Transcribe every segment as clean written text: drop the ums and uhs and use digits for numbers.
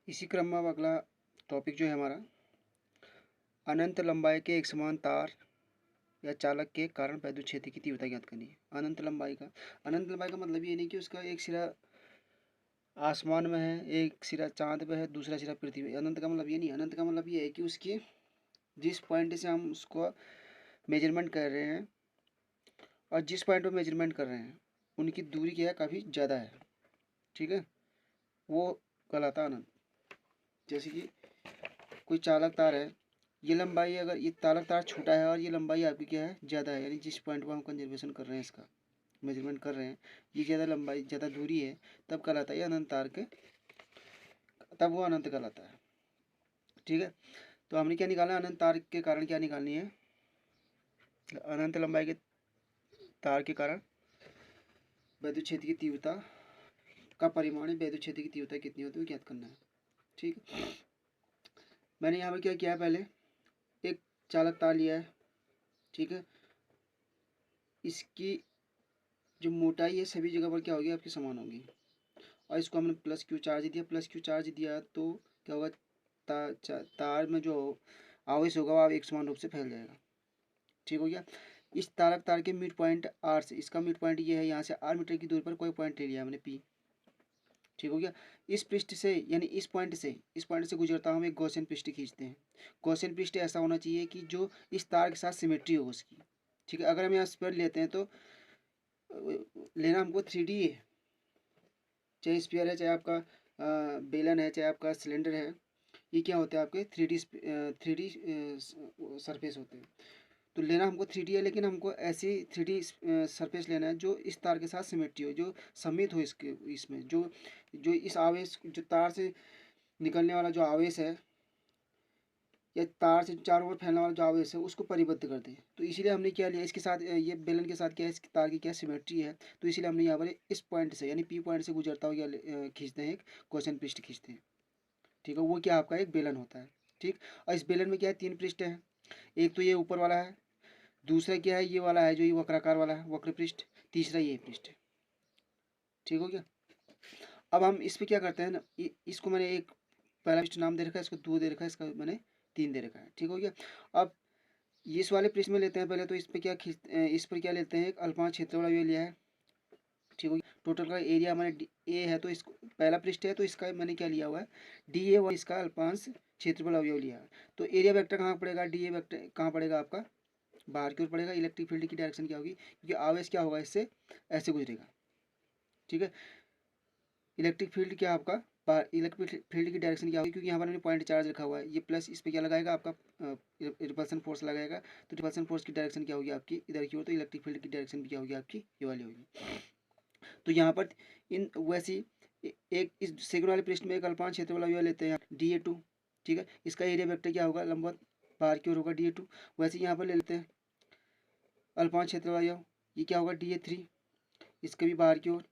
इसी क्रम में अब अगला टॉपिक जो है हमारा, अनंत लंबाई के एक समान तार या चालक के कारण विद्युत क्षेत्र की तीव्रता ज्ञात करनी है। अनंत लंबाई का मतलब ये नहीं कि उसका एक सिरा आसमान में है, एक सिरा चांद पे है, दूसरा सिरा पृथ्वी पे। अनंत का मतलब ये नहीं, अनंत का मतलब ये है कि उसकी जिस पॉइंट से हम उसको मेजरमेंट कर रहे हैं और जिस पॉइंट पर मेजरमेंट कर रहे हैं उनकी दूरी क्या है, काफ़ी ज़्यादा है। ठीक है, वो कहलाता है अनंत। जैसे कि कोई चालक तार है, ये लंबाई, अगर ये चालक तार छोटा है और ये लंबाई आपकी क्या है, ज़्यादा है, यानी जिस पॉइंट पर हम कंजर्वेशन कर रहे हैं, इसका मेजरमेंट कर रहे हैं, ये ज़्यादा लंबाई ज़्यादा दूरी है, तब कहलाता है अनंत तार के, तब वो अनंत कहलाता है। ठीक है, तो हमने क्या निकाला, अनंत तार के कारण क्या निकालनी है, अनंत लंबाई के तार के कारण विद्युत क्षेत्र की तीव्रता का परिमाण, विद्युत क्षेत्र की तीव्रता कितनी होती है ज्ञात करना है। ठीक है, मैंने यहाँ पर क्या किया है, पहले एक चालक तार लिया है। ठीक है, इसकी जो मोटाई है सभी जगह पर क्या होगी, आपकी समान होगी, और इसको हमने प्लस क्यू चार्ज दिया। प्लस क्यू चार्ज दिया तो क्या होगा, तार में जो आवेश होगा वो एक समान रूप से फैल जाएगा। ठीक हो गया। इस तारक तार के मिड पॉइंट आर से, इसका मिड पॉइंट ये है, यहाँ से आर मीटर की दूरी पर कोई पॉइंट ले लिया हमने पी। ठीक हो गया। इस पृष्ठ से, यानी इस पॉइंट से गुजरता हम एक गॉसियन पृष्ठ खींचते हैं। गॉसियन पृष्ठ ऐसा होना चाहिए कि जो इस तार के साथ सिमेट्री हो उसकी। ठीक है, अगर हम यहाँ स्क्वायर लेते हैं तो लेना हमको 3D है, चाहे स्फीयर है, चाहे आपका बेलन है, चाहे आपका सिलेंडर है, ये क्या होते हैं आपके 3D सरफेस होते हैं। तो लेना हमको 3D है, लेकिन हमको ऐसी 3D सरफेस लेना है जो इस तार के साथ सिमेट्री हो, जो सममित हो इसके, इसमें जो जो इस आवेश, जो तार से निकलने वाला जो आवेश है या तार से चारों ओर फैलने वाला जो आवेश है उसको परिबद्ध कर दे। तो इसीलिए हमने क्या लिया, इसके साथ ये बेलन के साथ क्या है, इसकी तार की क्या सिमेट्री है, तो इसीलिए हमने यहाँ पर इस पॉइंट से, यानी पी पॉइंट से गुजरता हुआ खींचते हैं, एक क्वेश्चन पृष्ठ खींचते हैं। ठीक है, वो क्या आपका एक बेलन होता है। ठीक, और इस बेलन में क्या है, 3 पृष्ठ हैं। एक तो ये ऊपर वाला है, दूसरा क्या है, ये वाला है जो ये वक्राकार वाला है, वक्र पृष्ठ, तीसरा ये पृष्ठ है। ठीक हो गया। अब हम इस पर क्या करते हैं ना, इसको मैंने एक पहला पृष्ठ नाम दे रखा है, इसको 2 दे रखा है, इसका मैंने 3 दे रखा है। ठीक हो गया। अब इस वाले पृष्ठ में लेते हैं पहले, तो इस पर क्या इस पर क्या लेते हैं, एक अल्पमत क्षेत्र वाला ये लिया है। ठीक हो गया। टोटल का एरिया हमारे ए है, तो इसको पहला पृष्ठ है तो इसका मैंने क्या लिया हुआ है, DA1, इसका अल्पांश क्षेत्रफल अवयव लिया है। तो एरिया वेक्टर कहाँ पड़ेगा, DA वेक्टर कहाँ पड़ेगा आपका, बाहर की ओर पड़ेगा। इलेक्ट्रिक फील्ड की डायरेक्शन क्या होगी, क्योंकि आवेश क्या होगा, इससे ऐसे गुजरेगा। ठीक है, इलेक्ट्रिक फील्ड क्या आपका, इलेक्ट्रिक फील्ड की डायरेक्शन क्या होगी, क्योंकि यहाँ पर हमने पॉइंट चार्ज रखा हुआ है, ये प्लस इस पर क्या लगाएगा आपका रिपल्सन फोर्स लगाएगा। तो रिपल्सन फोर्स की डायरेक्शन क्या होगी आपकी, इधर की ओर, तो इलेक्ट्रिक फील्ड की डायरेक्शन भी क्या होगी आपकी, ये वाली होगी। तो यहाँ पर इन वैसी एक इस सेकंड वाले पृष्ठ में एक अल्पांश क्षेत्र वाला व्यय लेते हैं DA2। ठीक है, इसका एरिया वेक्टर क्या होगा, लंबवत बाहर की ओर होगा DA2। वैसे यहाँ पर ले लेते हैं अल्पांश क्षेत्र वाला व्यय, ये क्या होगा DA3, इसका भी बाहर की ओर।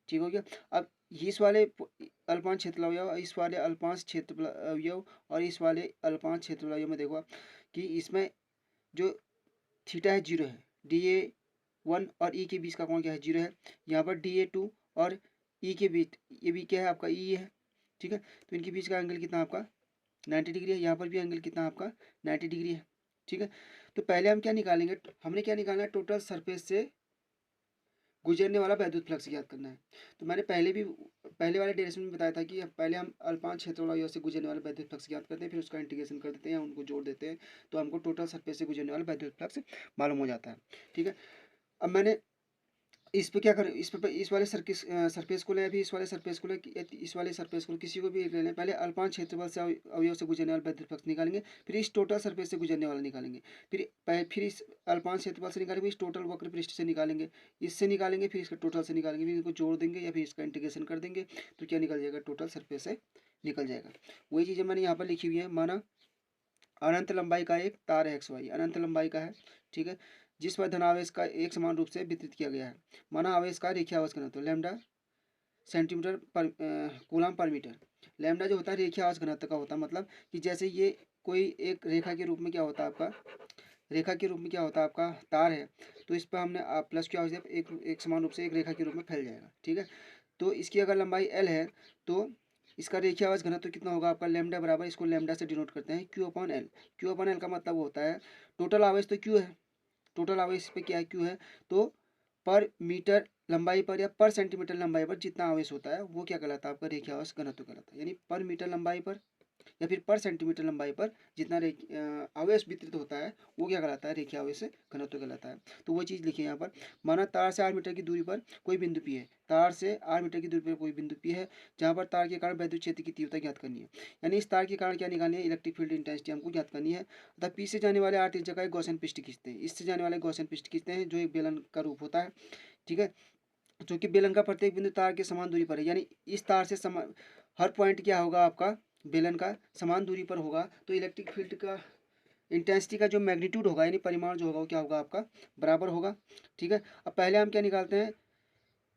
ठीक हो गया। अब इस वाले अल्पांश क्षेत्र अवयव, इस वाले अल्पांश क्षेत्र अवयव और इस वाले अल्पांश क्षेत्र अवयव में देखो आप कि इसमें जो थीटा है 0 है, DA1 और E के बीच का कोण क्या है, 0 है। यहाँ पर DA2 और E के बीच, ये भी क्या है आपका E है। ठीक है, तो इनके बीच का एंगल कितना आपका 90 डिग्री है। यहाँ पर भी एंगल कितना आपका 90 डिग्री है। ठीक है, तो पहले हम क्या निकालेंगे, हमने क्या निकालना है, टोटल सरफेस से गुजरने वाला विद्युत फ्लक्स ज्ञात करना है। तो मैंने पहले वाले डेरिवेशन में बताया था कि पहले हम अल्पांश क्षेत्र वाला से गुजरने वाला विद्युत फ्लक्स ज्ञात करते हैं, फिर उसका इंटीग्रेशन कर देते हैं, उनको जोड़ देते हैं, तो हमको टोटल सरफेस से गुजरने वाला विद्युत फ्लक्स मालूम हो जाता है। ठीक है, अब मैंने इस पे क्या करें, इस वाले सरफेस को लें, अभी इस वाले सरफेस को लें, इस वाले सरफेस को किसी को भी ले लें। पहले अल्पांश क्षेत्रफल से अवयव से गुजरने वाला विद्युत फ्लक्स निकालेंगे, फिर इस टोटल सरफेस से गुजरने वाला निकालेंगे, फिर इस अल्पांश क्षेत्रफल से निकालेंगे, इस टोटल वक्र पृष्ठ से निकालेंगे, इससे निकालेंगे, फिर इसका टोटल से निकालेंगे, फिर इनको जोड़ देंगे या फिर इसका इंटीग्रेशन कर देंगे, तो क्या निकल जाएगा, टोटल सरफेस से निकल जाएगा। वही चीज़ें मैंने यहाँ पर लिखी हुई है। माना अनंत लंबाई का एक तार है XY, अनंत लंबाई का है। ठीक है, जिस पर धनावेश का एक समान रूप से वितरित किया गया है। माना आवेश का रेखीय आवेश घनत्व लैम्डा सेंटीमीटर पर कूलम पर मीटर। लैम्डा जो होता है रेखीय आवेश घनत्व का होता है, मतलब कि जैसे ये कोई एक रेखा के रूप में क्या होता है आपका, रेखा के रूप में क्या होता है आपका तार है, तो इस पर हमने प्लस की आवेश एक समान रूप से एक रेखा के रूप में फैल जाएगा। ठीक है, तो इसकी अगर लंबाई L है तो इसका रेखीय आवेश घनत्व कितना होगा आपका, लैम्डा बराबर, इसको लैम्डा से डिनोट करते हैं Q upon L. Q upon L का मतलब होता है टोटल आवेश तो क्यू है, टोटल आवेश पे क्या है, क्यू है, तो पर मीटर लंबाई पर या पर सेंटीमीटर लंबाई पर जितना आवेश होता है वो क्या कहलाता है आपका रेखीय आवेश घनत्व कहलाता है। यानी पर मीटर लंबाई पर या फिर पर सेंटीमीटर लंबाई पर जितना आवेश वितरित होता है वो क्या कहलाता है, रेखीय आवेश घनत्व कहलाता है। तो वो चीज़ लिखिए यहाँ पर, माना तार से 8 मीटर की दूरी पर कोई बिंदु पी है, तार से 8 मीटर की दूरी पर कोई बिंदु पी है जहाँ पर तार के कारण विद्युत क्षेत्र की तीव्रता ज्ञात करनी है। यानी इस तार के कारण क्या निकालनी है, इलेक्ट्रिक फील्ड इंटेंसिटी हमको ज्ञात करनी है। अतः पी से जाने वाले 8 त्रिज्या का एक गॉसियन पृष्ठ खींचते हैं, इससे जाने वाले गॉसियन पृष्ठ खींचते हैं जो एक बेलन का रूप होता है। ठीक है, जो कि बेलन का प्रत्येक बिंदु तार के समान दूरी पर है, यानी इस तार से समान हर पॉइंट क्या होगा आपका बेलन का समान दूरी पर होगा, तो इलेक्ट्रिक फील्ड का इंटेंसिटी का जो मैग्नीट्यूड होगा यानी परिमाण जो होगा वो क्या होगा आपका बराबर होगा। ठीक है, अब पहले हम क्या निकालते हैं,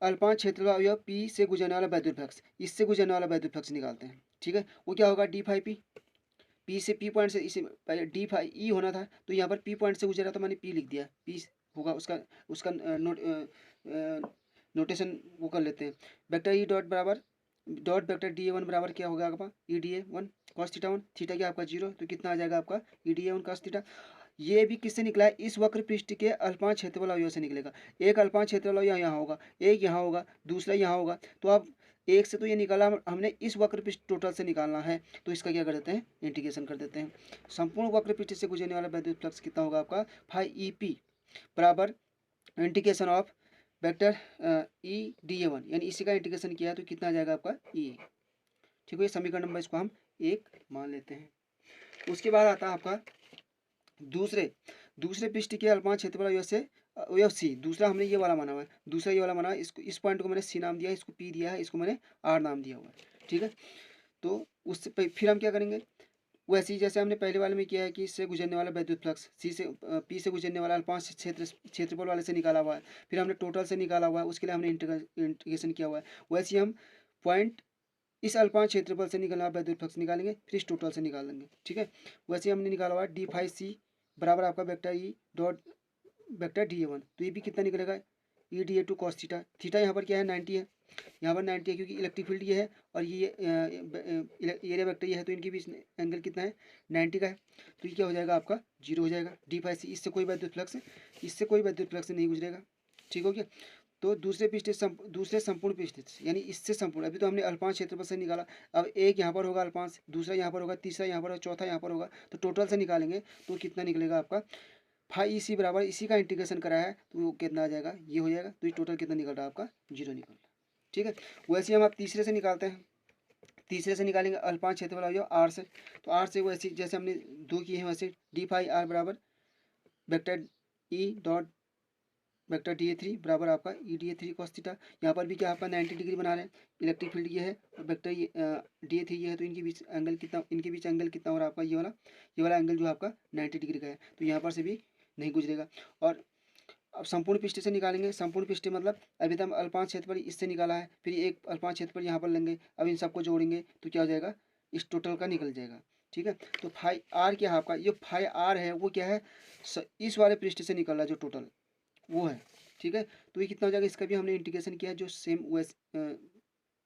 अल्पांश क्षेत्र का अवयव पी से गुजरने वाला वैद्युत फ्लक्स, इससे गुजरने वाला वैद्युत फ्लक्स निकालते हैं। ठीक है, वो क्या होगा डी फाइव पी, पी से पी पॉइंट से, इसे पहले डी फाइव ई होना था तो यहाँ पर पी पॉइंट से गुजरा तो मैंने पी लिख दिया, पी होगा उसका उसका नोटेशन वो कर लेते हैं। वेक्टर ई डॉट बराबर dot vector D A one बराबर क्या होगा आपका ई D A one cos theta one, theta क्या आपका जीरो, तो कितना आ जाएगा आपका ई D A one cos theta. ये भी किससे निकला है, इस वक्र पृष्ठ के अल्पांश क्षेत्रफल अवयव से निकलेगा। एक अल्पांश क्षेत्रफल अवयव यहाँ होगा, एक यहाँ होगा, दूसरा यहाँ होगा, तो अब एक से तो ये निकाला हमने, इस वक्र पृष्ठ टोटल से निकालना है तो इसका क्या कर देते हैं, इंटीग्रेशन कर देते हैं। संपूर्ण वक्र पृष्ठ से गुजरने वाला विद्युत फ्लक्स कितना होगा आपका फाई ई पी बराबर integration of vector E D A one, यानी इसी का इंटीग्रेशन किया तो कितना आ जाएगा आपका ई। ठीक है, समीकरण नंबर इसको हम एक मान लेते हैं। उसके बाद आता है आपका दूसरे दूसरे पृष्ठ के अल्पांश क्षेत्रफल अवयव से अवयव सी, दूसरा हमने ये वाला माना हुआ है, दूसरा ये वाला माना है, इसको इस पॉइंट को मैंने सी नाम दिया है, इसको पी दिया है, इसको मैंने आर नाम दिया हुआ है। ठीक है, तो उससे फिर हम क्या करेंगे, वैसे ही जैसे हमने पहले वाले में किया है कि इससे गुजरने वाला विद्युत फ्लक्स सी से पी से गुजरने वाला अल्पांश क्षेत्रफल वाले से निकाला हुआ है, फिर हमने टोटल से निकाला हुआ है, उसके लिए हमने इंटीग्रेशन किया हुआ है। वैसे ही हम पॉइंट इस अल्पांश क्षेत्रफल से निकलना विद्युत फ्लक्स निकालेंगे, फिर इस टोटल से निकाल लेंगे। ठीक है, वैसे ही हमने निकाला हुआ है डी फाइव सी बराबर आपका vector E dot vector D A one, तो ये भी कितना निकलेगा E D A two cos theta, theta यहाँ पर क्या है 90 है, यहाँ पर 90 है क्योंकि इलेक्ट्रिक फील्ड ये है और ये एरिया वेक्टर ये है, तो इनके बीच एंगल कितना है 90 का है, तो ये क्या हो जाएगा आपका जीरो हो जाएगा। डी फाइव सी, इससे कोई विद्युत फ्लक्स नहीं गुजरेगा। ठीक हो गया, तो दूसरे संपूर्ण पृष्ठ यानी इससे संपूर्ण, अभी तो हमने अल्पांश क्षेत्रफल से निकाला, अब एक यहाँ पर होगा अल्पांश, दूसरा यहाँ पर होगा, तीसरा यहाँ पर होगा, चौथा यहाँ पर होगा, तो टोटल से निकालेंगे तो कितना निकलेगा आपका फाई इसी बराबर, इसी का इंटीग्रेशन कराया है तो वो कितना आ जाएगा, ये हो जाएगा, तो ये टोटल कितना निकल रहा है आपका जीरो निकल रहा है। ठीक है, वैसे हम आप तीसरे से निकालते हैं, तीसरे से निकालेंगे अल्पांश क्षेत्रफल आ जाओ आर से, तो आर से वैसे जैसे हमने दो किए हैं वैसे डी फाई आर बराबर vector E dot vector D ए थ्री बराबर आपका ई डी ए थ्री कॉस थीटा, यहाँ पर भी क्या आपका 90 डिग्री बना रहे हैं, इलेक्ट्रिक फील्ड ये है और वेक्टर डी ए थ्री ये है, तो इनके बीच एंगल कितना हो रहा है आपका ये वाला एंगल जो आपका 90 डिग्री का है, तो यहाँ पर से भी नहीं गुजरेगा। और अब संपूर्ण पृष्ठ से निकालेंगे, संपूर्ण पृष्ठ मतलब अभी तक अल्पांश क्षेत्रफल इससे निकाला है, फिर एक अल्पांश क्षेत्रफल यहाँ पर लेंगे, अब इन सबको जोड़ेंगे तो क्या हो जाएगा, इस टोटल का निकल जाएगा। ठीक है, तो फाई आर क्या है आपका, ये फाई आर है वो क्या है इस वाले पृष्ठ से निकल रहा है जो टोटल वो है। ठीक है, तो ये कितना हो जाएगा, इसका भी हमने इंटीग्रेशन किया है जो सेम वैसे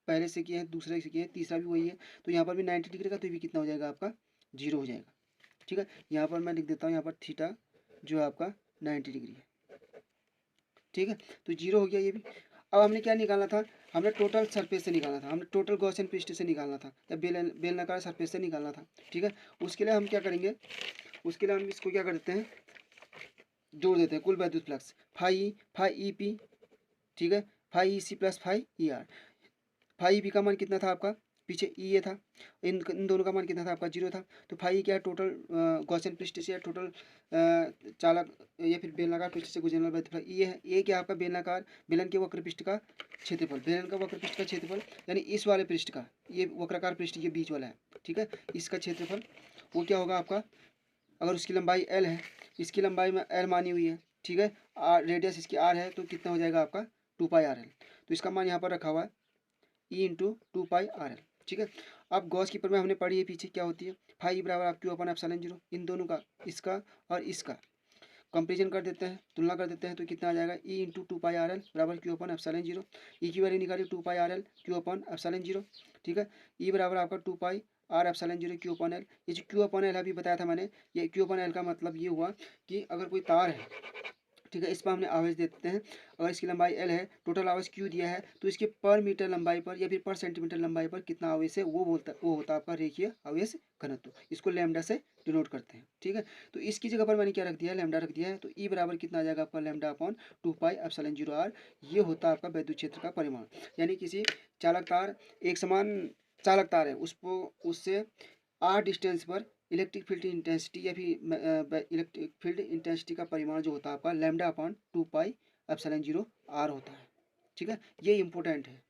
पहले से किया है, दूसरे से किया है, तीसरा भी वही है, तो यहाँ पर भी 90 डिग्री का, तो ये कितना हो जाएगा आपका जीरो हो जाएगा। ठीक है, यहाँ पर मैं लिख देता हूँ, यहाँ पर थीटा जो है आपका 90 डिग्री है। ठीक है, तो जीरो हो गया ये भी। अब हमने क्या निकालना था, हमने टोटल सरफेस से निकालना था, हमने टोटल गॉसियन पृष्ठ से निकालना था या बेलनाकार सरफेस से निकालना था। ठीक है, उसके लिए हम क्या करेंगे, उसके लिए हम इसको क्या करते हैं, जोड़ देते हैं कुल वैद्युत फ्लक्स फाई ई पी। ठीक है, phi E C plus phi E R, phi E P का मान कितना था आपका, पीछे ई ए था, इन दोनों का मान कितना था आपका जीरो था, तो फाई क्या है टोटल गॉसियन पृष्ठ से या टोटल चालक या फिर बेलनाकार पृष्ठ से गुजरने वाला वैद्युत ये है, ये क्या आपका बेलन के वक्र पृष्ठ का क्षेत्रफल, बेलन का वक्र पृष्ठ का क्षेत्रफल यानी इस वाले पृष्ठ का, ये वक्राकार पृष्ठ ये बीच वाला है। ठीक है, इसका क्षेत्रफल वो क्या होगा आपका, अगर उसकी लंबाई एल है, इसकी लंबाई में एल मानी हुई है। ठीक है, रेडियस इसकी आर है, तो कितना हो जाएगा आपका 2 पाई आर एल, तो इसका मान यहाँ पर रखा हुआ है ई इंटू 2 पाई आर एल। ठीक है, अब गॉस की प्रमेय हमने पढ़ी है पीछे क्या होती है, फाई बराबर आप क्यू अपन एप्सिलॉन जीरो, इन दोनों का, इसका और इसका कंपेरिजन कर देते हैं, तुलना कर देते हैं, तो कितना आ जाएगा E into two pi R L बराबर Q upon epsilon zero. E की वैल्यू निकाली two pi R L Q upon epsilon zero, ठीक है। ई बराबर आपका two pi R epsilon zero Q upon L. ये जो क्यू अपन एल अभी बताया था मैंने, ये क्यू अपन एल का मतलब ये हुआ कि अगर कोई तार है, ठीक है, इस पर हमने आवेश दे देते हैं, अगर इसकी लंबाई एल है, टोटल आवेश क्यू दिया है, तो इसके पर मीटर लंबाई पर या फिर पर सेंटीमीटर लंबाई पर कितना आवेश है वो होता है आपका रेखीय आवेश घनत्व। इसको लैम्डा से डिनोट करते हैं, ठीक है। तो इसकी जगह पर मैंने क्या रख दिया है, लैम्डा रख दिया है। तो ई बराबर कितना आ जाएगा आपका lambda upon two pi epsilon zero R. ये होता है आपका विद्युत क्षेत्र का परिमाण। यानी किसी चालक तार, एक समान चालक तार है, उसको उससे आर डिस्टेंस पर इलेक्ट्रिक फील्ड इंटेंसिटी या फिर इलेक्ट्रिक फील्ड इंटेंसिटी का परिमाण जो होता है आपका lambda upon two pi epsilon zero R होता है, ठीक है। ये इंपॉर्टेंट है।